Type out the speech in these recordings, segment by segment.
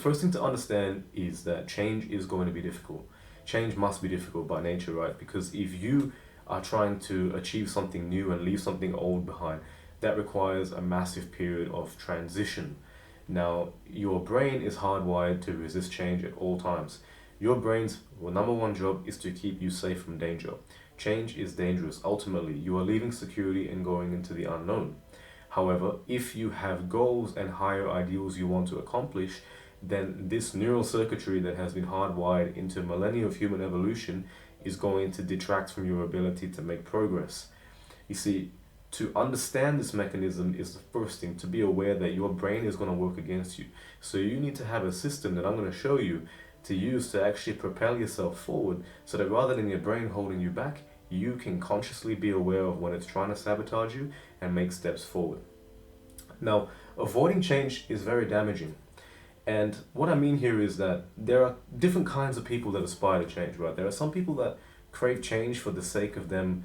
First thing to understand is that change is going to be difficult. Change must be difficult by nature, right? Because if you are trying to achieve something new and leave something old behind, that requires a massive period of transition. Now, your brain is hardwired to resist change at all times. Your brain's number one job is to keep you safe from danger. Change is dangerous. Ultimately, you are leaving security and going into the unknown. However, if you have goals and higher ideals you want to accomplish, then this neural circuitry that has been hardwired into millennia of human evolution is going to detract from your ability to make progress. You see, to understand this mechanism is the first thing, to be aware that your brain is going to work against you. So you need to have a system that I'm going to show you to use to actually propel yourself forward, so that rather than your brain holding you back, you can consciously be aware of when it's trying to sabotage you and make steps forward. Now, avoiding change is very damaging. And what I mean here is that there are different kinds of people that aspire to change, right? There are some people that crave change for the sake of them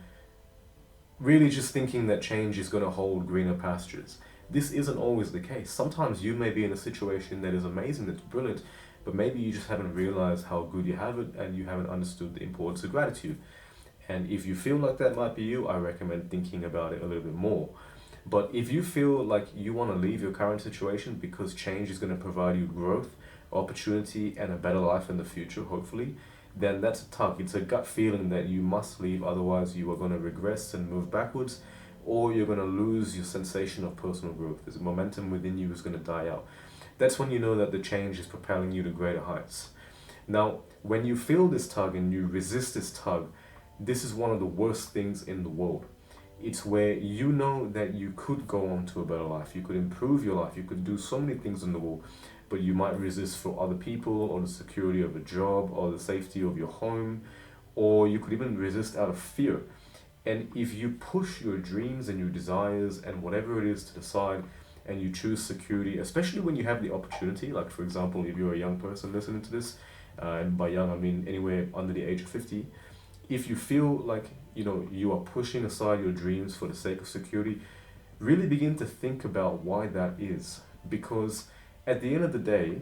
really just thinking that change is going to hold greener pastures. This isn't always the case. Sometimes you may be in a situation that is amazing, that's brilliant, but maybe you just haven't realized how good you have it and you haven't understood the importance of gratitude. And if you feel like that might be you, I recommend thinking about it a little bit more. But if you feel like you want to leave your current situation because change is going to provide you growth, opportunity, and a better life in the future, hopefully, then that's a tug. It's a gut feeling that you must leave, otherwise you are going to regress and move backwards, or you're going to lose your sensation of personal growth. There's momentum within you is going to die out. That's when you know that the change is propelling you to greater heights. Now, when you feel this tug and you resist this tug, this is one of the worst things in the world. It's where you know that you could go on to a better life, you could improve your life, you could do so many things in the world, but you might resist for other people, or the security of a job, or the safety of your home, or you could even resist out of fear. And if you push your dreams and your desires and whatever it is to the side, and you choose security, especially when you have the opportunity, like for example, if you're a young person listening to this, and by young I mean anywhere under the age of 50, if you feel like you are pushing aside your dreams for the sake of security, really begin to think about why that is. Because at the end of the day,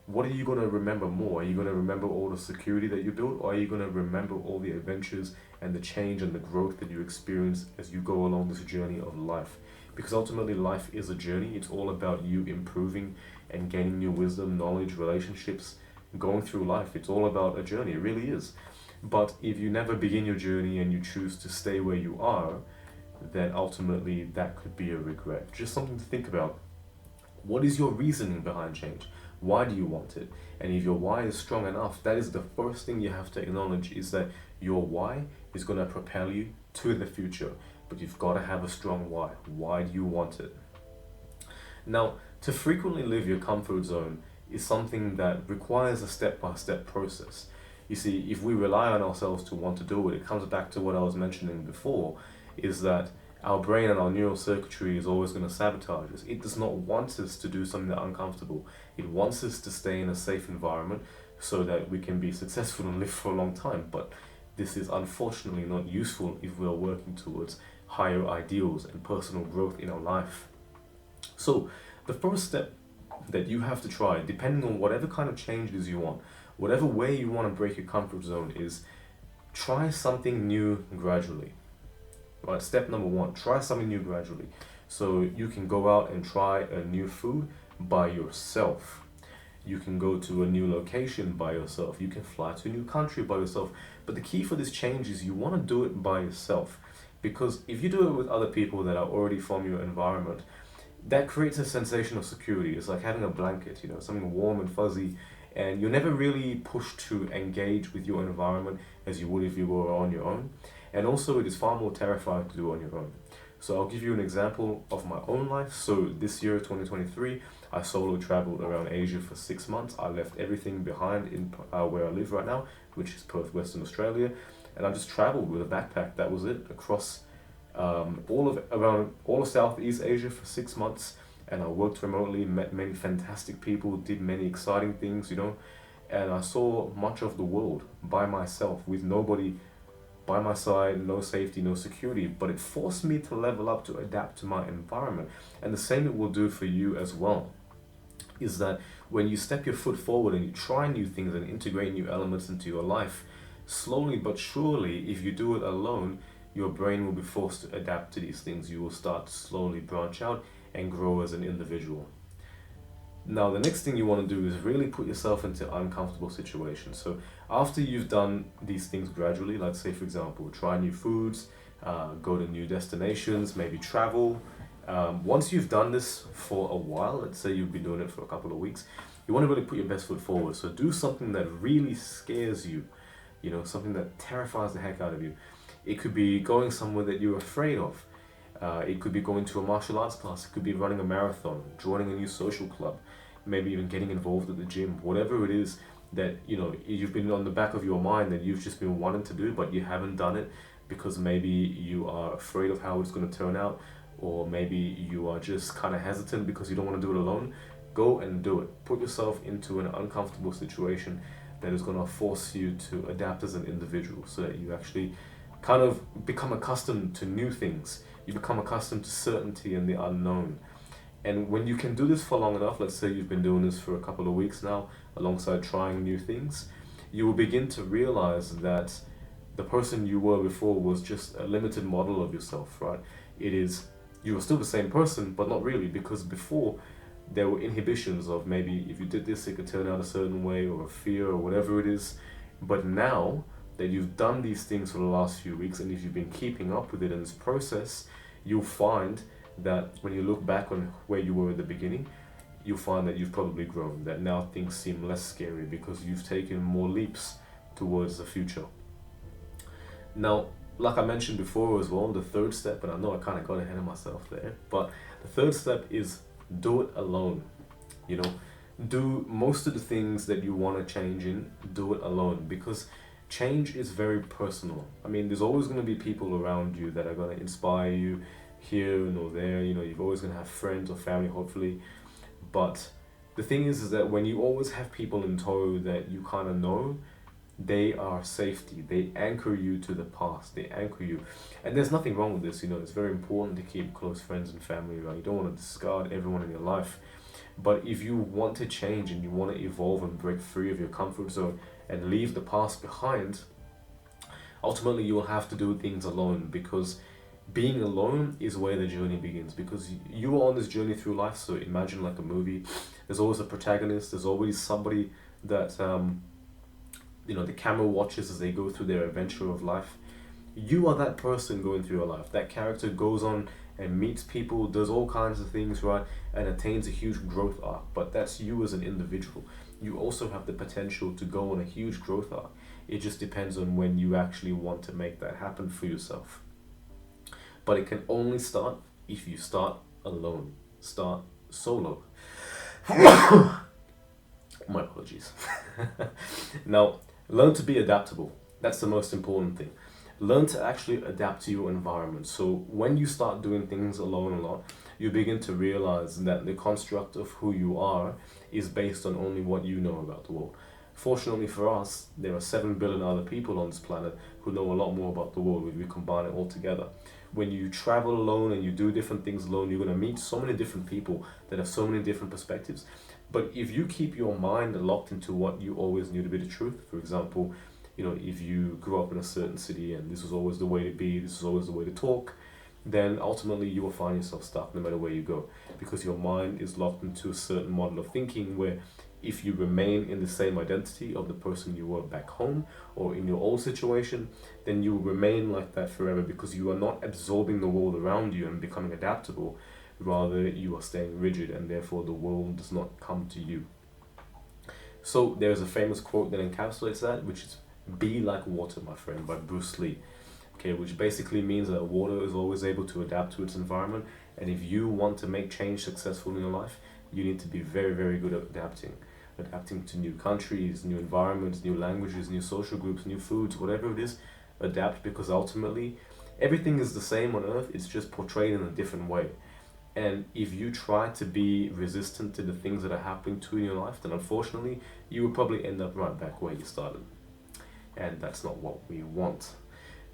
what are you going to remember more? Are you going to remember all the security that you built, or are you going to remember all the adventures and the change and the growth that you experience as you go along this journey of life? Because ultimately life is a journey. It's all about you improving and gaining new wisdom, knowledge, relationships, going through life. It's all about a journey. It really is. But if you never begin your journey and you choose to stay where you are, then ultimately that could be a regret. Just something to think about. What is your reasoning behind change? Why do you want it? And if your why is strong enough, that is the first thing you have to acknowledge, is that your why is going to propel you to the future. But you've got to have a strong why. Why do you want it? Now, to frequently leave your comfort zone is something that requires a step-by-step process. You see, if we rely on ourselves to want to do it, it comes back to what I was mentioning before, is that our brain and our neural circuitry is always going to sabotage us. It does not want us to do something that's uncomfortable. It wants us to stay in a safe environment so that we can be successful and live for a long time. But this is unfortunately not useful if we are working towards higher ideals and personal growth in our life. So the first step that you have to try, depending on whatever kind of change it is you want, whatever way you want to break your comfort zone, is try something new gradually. Right, step number one, try something new gradually. So you can go out and try a new food by yourself. You can go to a new location by yourself. You can fly to a new country by yourself. But the key for this change is you want to do it by yourself. Because if you do it with other people that are already from your environment, that creates a sensation of security. It's like having a blanket, something warm and fuzzy, and you're never really pushed to engage with your environment as you would if you were on your own. And also, it is far more terrifying to do on your own. So I'll give you an example of my own life. So this year, 2023, I solo traveled around Asia for 6 months. I left everything behind in where I live right now, which is Perth, Western Australia. And I just traveled with a backpack. That was it, across around all of Southeast Asia for 6 months. And I worked remotely, met many fantastic people, did many exciting things, and I saw much of the world by myself with nobody by my side, no safety, no security, but it forced me to level up, to adapt to my environment. And the same it will do for you as well, is that When you step your foot forward and you try new things and integrate new elements into your life, slowly but surely, if you do it alone, your brain will be forced to adapt to these things. You will start to slowly branch out and grow as an individual. Now, the next thing you want to do is really put yourself into uncomfortable situations. So, after you've done these things gradually, like say, for example, try new foods, go to new destinations, maybe travel. Once you've done this for a while, let's say you've been doing it for a couple of weeks, you want to really put your best foot forward. So, do something that really scares you, something that terrifies the heck out of you. It could be going somewhere that you're afraid of. It could be going to a martial arts class. It could be running a marathon, joining a new social club, maybe even getting involved at the gym. Whatever it is that you've been on the back of your mind that you've just been wanting to do, but you haven't done it because maybe you are afraid of how it's going to turn out, or maybe you are just kind of hesitant because you don't want to do it alone. Go and do it. Put yourself into an uncomfortable situation that is going to force you to adapt as an individual, so that you actually kind of become accustomed to new things. You become accustomed to certainty and the unknown. And when you can do this for long enough, let's say you've been doing this for a couple of weeks now, alongside trying new things, you will begin to realize that the person you were before was just a limited model of yourself, right? You are still the same person, but not really, because before there were inhibitions of maybe if you did this, it could turn out a certain way, or a fear, or whatever it is. But now that you've done these things for the last few weeks, and if you've been keeping up with it in this process, you'll find that when you look back on where you were at the beginning, you'll find that you've probably grown, that now things seem less scary because you've taken more leaps towards the future. Now, like I mentioned before as well, the third step, and I know I kind of got ahead of myself there, but the third step is do it alone. Do most of the things that you want to change in, do it alone, because change is very personal. I mean, there's always going to be people around you that are going to inspire you here and there. You're always going to have friends or family, hopefully. But the thing is that when you always have people in tow that you kind of know, they are safety. They anchor you to the past. They anchor you. And there's nothing wrong with this. It's very important to keep close friends and family around. You don't want to discard everyone in your life. But if you want to change and you want to evolve and break free of your comfort zone and leave the past behind, ultimately you will have to do things alone, because being alone is where the journey begins. Because you are on this journey through life. So imagine like a movie. There's always a protagonist. There's always somebody that the camera watches as they go through their adventure of life. You are that person going through your life. That character goes on and meets people, does all kinds of things, right, and attains a huge growth arc. But that's you as an individual. You also have the potential to go on a huge growth arc. It just depends on when you actually want to make that happen for yourself. But it can only start if you start alone. Start solo. My apologies. Now, learn to be adaptable. That's the most important thing. Learn to actually adapt to your environment. So when you start doing things alone a lot, you begin to realize that the construct of who you are is based on only what you know about the world. Fortunately for us, there are 7 billion other people on this planet who know a lot more about the world when we combine it all together. When you travel alone and you do different things alone, you're going to meet so many different people that have so many different perspectives. But if you keep your mind locked into what you always knew to be the truth, for example, if you grew up in a certain city and this was always the way to be, this was always the way to talk, then ultimately you will find yourself stuck no matter where you go, because your mind is locked into a certain model of thinking where if you remain in the same identity of the person you were back home or in your old situation, then you will remain like that forever, because you are not absorbing the world around you and becoming adaptable. Rather, you are staying rigid, and therefore the world does not come to you. So there's a famous quote that encapsulates that, which is "Be like water, my friend," by Bruce Lee. Okay, which basically means that water is always able to adapt to its environment, and if you want to make change successful in your life, you need to be very, very good at adapting to new countries, new environments, new languages, new social groups, new foods, whatever it is. Adapt, because ultimately everything is the same on earth, it's just portrayed in a different way. And if you try to be resistant to the things that are happening to you in your life, then unfortunately you will probably end up right back where you started. And that's not what we want.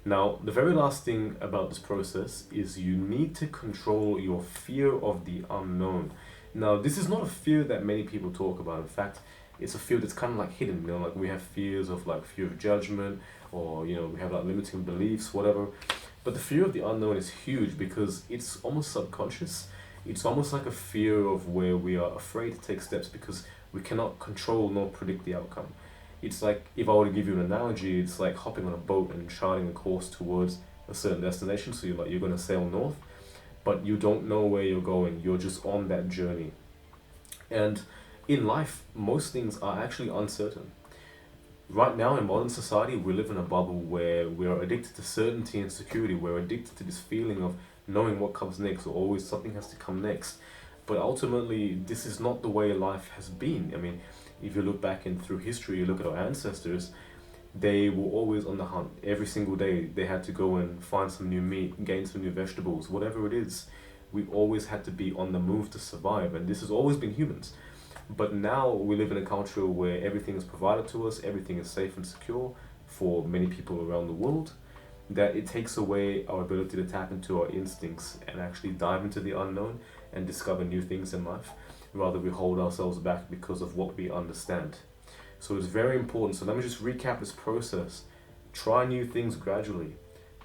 Now, the very last thing about this process is you need to control your fear of the unknown. Now, this is not a fear that many people talk about. In fact, it's a fear that's kind of like hidden. Like we have fears of like fear of judgment, or we have like limiting beliefs, whatever. But the fear of the unknown is huge because it's almost subconscious. It's almost like a fear of where we are afraid to take steps because we cannot control nor predict the outcome. It's like, if I were to give you an analogy, it's like hopping on a boat and charting a course towards a certain destination. So you're going to sail north, but you don't know where you're going. You're just on that journey. And in life, most things are actually uncertain. Right now in modern society, we live in a bubble where we are addicted to certainty and security. We're addicted to this feeling of knowing what comes next, or always something has to come next. But ultimately, this is not the way life has been. I mean, if you look back in through history, you look at our ancestors, they were always on the hunt. Every single day, they had to go and find some new meat, gain some new vegetables, whatever it is. We always had to be on the move to survive, and this has always been humans. But now we live in a culture where everything is provided to us, everything is safe and secure for many people around the world, that it takes away our ability to tap into our instincts and actually dive into the unknown and discover new things in life. Rather, we hold ourselves back because of what we understand. So it's very important. So let me just recap this process. Try new things gradually.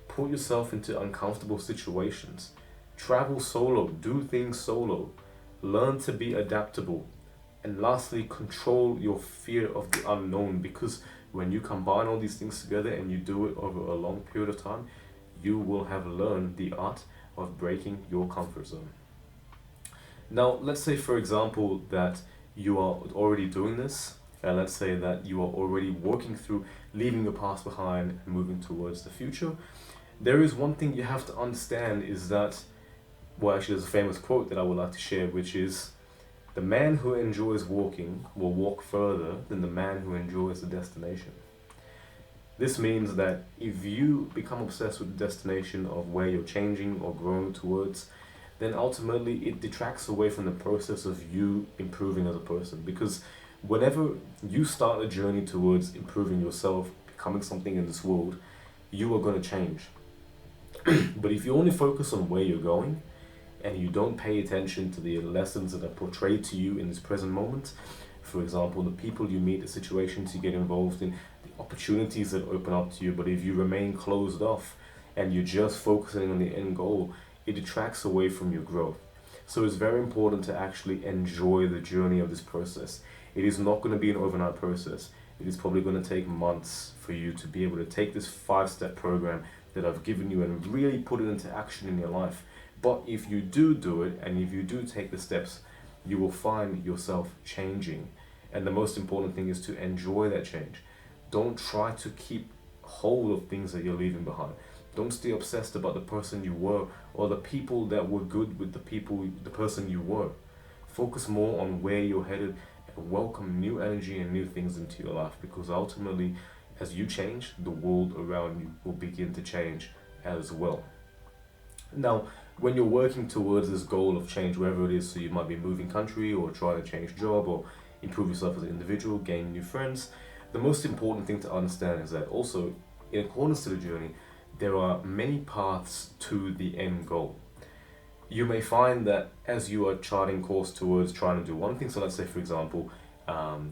Put yourself into uncomfortable situations. Travel solo. Do things solo. Learn to be adaptable. And lastly, control your fear of the unknown, because when you combine all these things together and you do it over a long period of time, you will have learned the art of breaking your comfort zone. Now, let's say, for example, that you are already doing this, and let's say that you are already working through leaving the past behind and moving towards the future. There is one thing you have to understand is that, well, actually, there's a famous quote that I would like to share, which is, "The man who enjoys walking will walk further than the man who enjoys the destination." This means that if you become obsessed with the destination of where you're changing or growing towards, then ultimately it detracts away from the process of you improving as a person. Because whenever you start a journey towards improving yourself, becoming something in this world, you are going to change. But if you only focus on where you're going, and you don't pay attention to the lessons that are portrayed to you in this present moment, for example, the people you meet, the situations you get involved in, the opportunities that open up to you, but if you remain closed off and you're just focusing on the end goal, it detracts away from your growth. So it's very important to actually enjoy the journey of this process. It is not going to be an overnight process. It is probably going to take months for you to be able to take this 5-step program that I've given you and really put it into action in your life. But if you do it, and if you do take the steps, you will find yourself changing. And the most important thing is to enjoy that change. Don't try to keep hold of things that you're leaving behind. Don't stay obsessed about the person you were or the people that were good with the person you were. Focus more on where you're headed and welcome new energy and new things into your life, because ultimately, as you change, the world around you will begin to change as well. Now, when you're working towards this goal of change, wherever it is, so you might be moving country or trying to change job or improve yourself as an individual, gain new friends, the most important thing to understand is that also, in accordance to the journey, there are many paths to the end goal. You may find that as you are charting course towards trying to do one thing, so let's say, for example,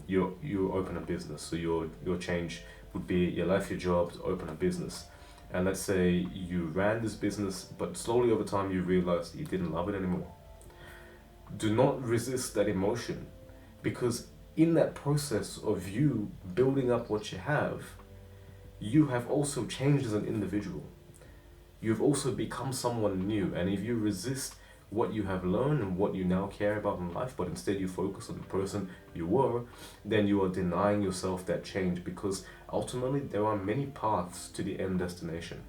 you open a business, so your change would be you left your job to open a business. And let's say you ran this business, but slowly over time you realized you didn't love it anymore. Do not resist that emotion, because in that process of you building up what you have also changed as an individual. You've also become someone new, and if you resist what you have learned and what you now care about in life, but instead you focus on the person you were, then you are denying yourself that change, because ultimately there are many paths to the end destination.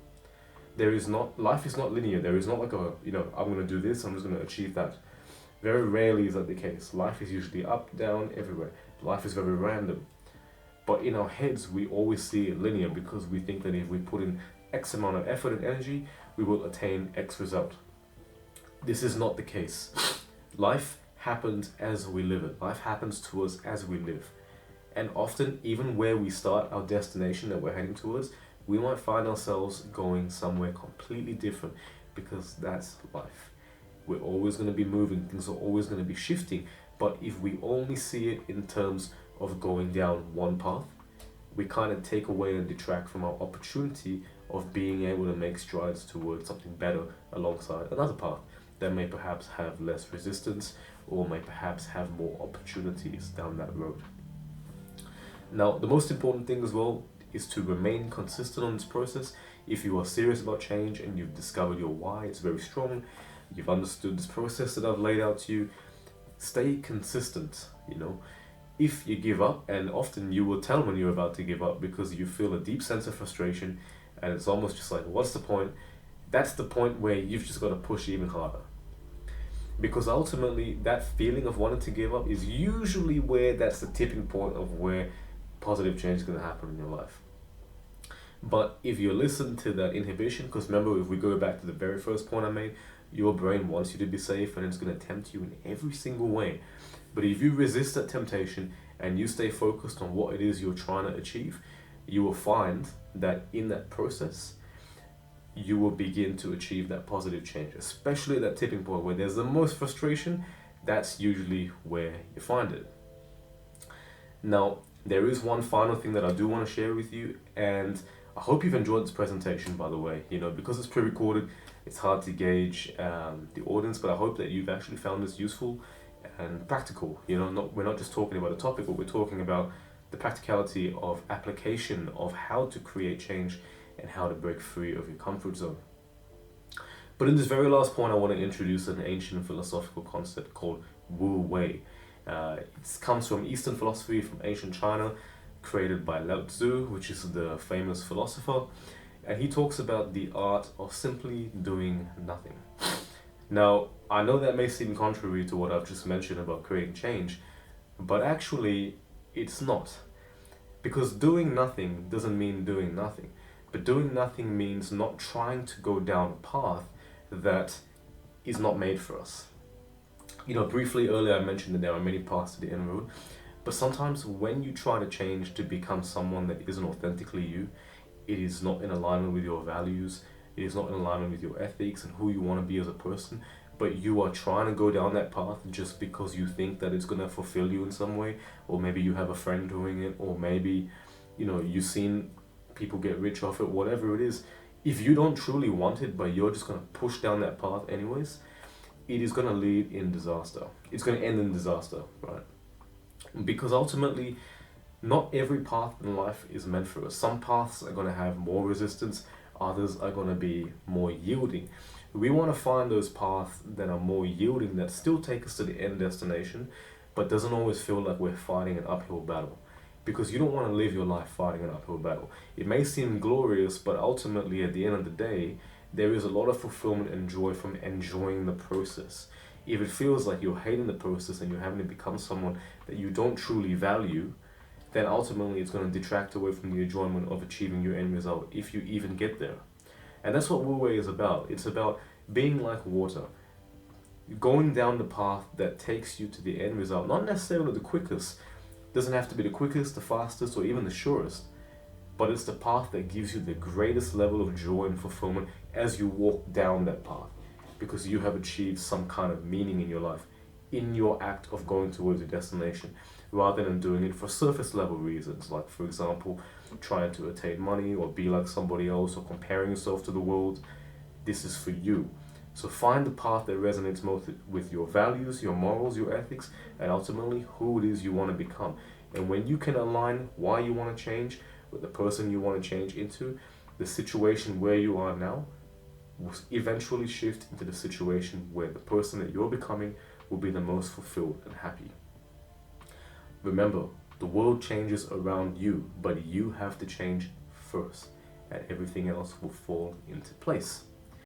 Life is not linear. There is not like I'm going to do this, I'm just going to achieve that. Very rarely is that the case. Life is usually up, down, everywhere. Life is very random. But in our heads, we always see it linear, because we think that if we put in X amount of effort and energy, we will attain X result. This is not the case. Life happens as we live it. Life happens to us as we live. And often, even where we start our destination that we're heading towards, we might find ourselves going somewhere completely different, because that's life. We're always going to be moving, things are always going to be shifting. But if we only see it in terms of going down one path, we kind of take away and detract from our opportunity of being able to make strides towards something better alongside another path that may perhaps have less resistance or may perhaps have more opportunities down that road. Now, the most important thing as well is to remain consistent on this process. If you are serious about change and you've discovered your why, it's very strong, you've understood this process that I've laid out to you, stay consistent, If you give up, and often you will tell when you're about to give up because you feel a deep sense of frustration and it's almost just like, what's the point? That's the point where you've just got to push even harder. Because ultimately, that feeling of wanting to give up is usually where that's the tipping point of where positive change is going to happen in your life. But if you listen to that inhibition, because remember, if we go back to the very first point I made, your brain wants you to be safe and it's going to tempt you in every single way. But if you resist that temptation and you stay focused on what it is you're trying to achieve, you will find that in that process, you will begin to achieve that positive change, especially at that tipping point where there's the most frustration. That's usually where you find it. Now, there is one final thing that I do want to share with you, and I hope you've enjoyed this presentation, by the way. Because it's pre-recorded, it's hard to gauge the audience, but I hope that you've actually found this useful and practical. We're not just talking about a topic, but we're talking about the practicality of application of how to create change and how to break free of your comfort zone. But in this very last point, I want to introduce an ancient philosophical concept called Wu Wei. It comes from Eastern philosophy, from ancient China, created by Lao Tzu, which is the famous philosopher. And he talks about the art of simply doing nothing. Now, I know that may seem contrary to what I've just mentioned about creating change, but actually it's not. Because doing nothing doesn't mean doing nothing. But doing nothing means not trying to go down a path that is not made for us. Briefly earlier I mentioned that there are many paths to the end road, but sometimes when you try to change to become someone that isn't authentically you, it is not in alignment with your values, it is not in alignment with your ethics and who you want to be as a person, but you are trying to go down that path just because you think that it's going to fulfill you in some way, or maybe you have a friend doing it, or maybe, you've seen people get rich off it, whatever it is. If you don't truly want it, but you're just going to push down that path anyways, it is going to lead in disaster. It's going to end in disaster, right? Because ultimately, not every path in life is meant for us. Some paths are going to have more resistance, others are going to be more yielding. We want to find those paths that are more yielding, that still take us to the end destination, but doesn't always feel like we're fighting an uphill battle. Because you don't want to live your life fighting an uphill battle. It may seem glorious, but ultimately at the end of the day, there is a lot of fulfillment and joy from enjoying the process. If it feels like you're hating the process and you're having to become someone that you don't truly value, then ultimately it's going to detract away from the enjoyment of achieving your end result, if you even get there. And that's what Wu Wei is about. It's about being like water, going down the path that takes you to the end result, not necessarily the quickest. Doesn't have to be the quickest, the fastest, or even the surest, but it's the path that gives you the greatest level of joy and fulfillment as you walk down that path, because you have achieved some kind of meaning in your life, in your act of going towards your destination, rather than doing it for surface level reasons, like, for example, trying to attain money or be like somebody else or comparing yourself to the world. This is for you. So find the path that resonates most with your values, your morals, your ethics, and ultimately who it is you want to become. And when you can align why you want to change with the person you want to change into, the situation where you are now will eventually shift into the situation where the person that you're becoming will be the most fulfilled and happy. Remember, the world changes around you, but you have to change first, and everything else will fall into place.